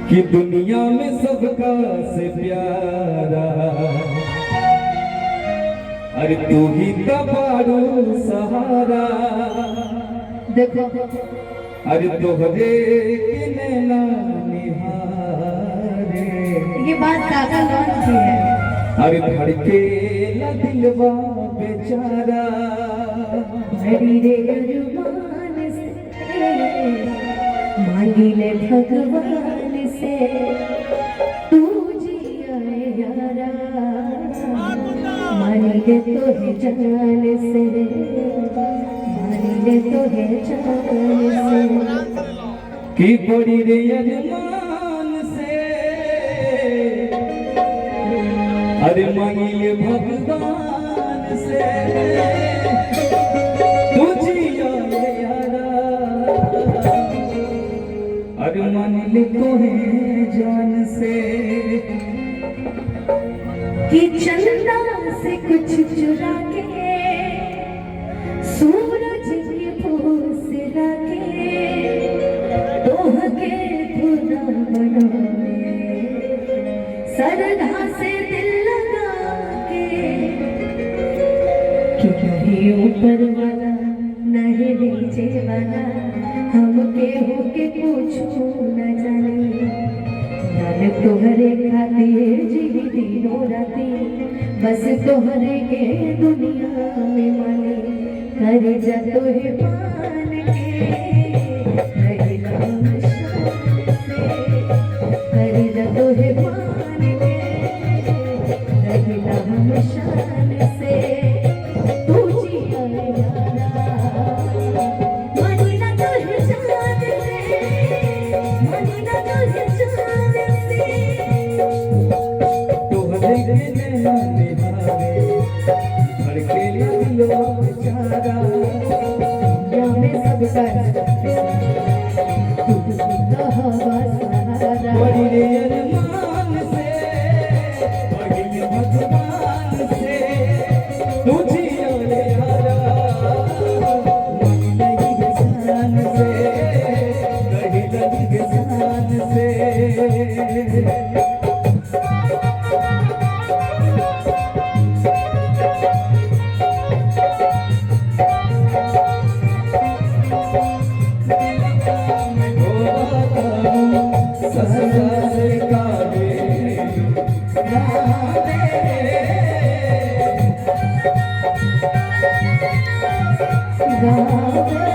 कि दुनिया में सबका से प्यारा अरे तू ही दबारू सहारा। देखो अरे तोहरे के नैना निहारे ये बात काका कौन की है? अरे धड़के न दिलवा बेचारा भरी रे अरमान से मांगी ले भगवान से तू जिया यारा मानी ले तो है जान से मानी ले तो है जान से कि बड़ी रे अरमान से अरे मांगिले भगवान से तू जिया यारा अरे मांगिले तो है जान से। कि चंदा से कुछ चुरा के सूरज के फूसला के तोह के खुदा बनोने सरधा से दिल लगा के कि नहीं ऊपर वाला नहीं नीचे वाला हम केहू के पूछू न जाने जान तोहरे खातिर जी दिनों राती बस तोहरे के दुनिया में माने कर जा तोहे मान के रहिला हम शान से कर जा तोहे मान के रहिला हम शान से तू जिया यारा मानी ना तोहे जान से मानी ना तोहे जान से तोहरे के नैना निहारे धड़के न दिलवा बेचारा दुनिया में सबका तू ही कहावा सहारा बड़ी रे अरमान से मांगिले भगवान से तू जिया यारा मांगिले ही जान से रहिला ही जान से। गावे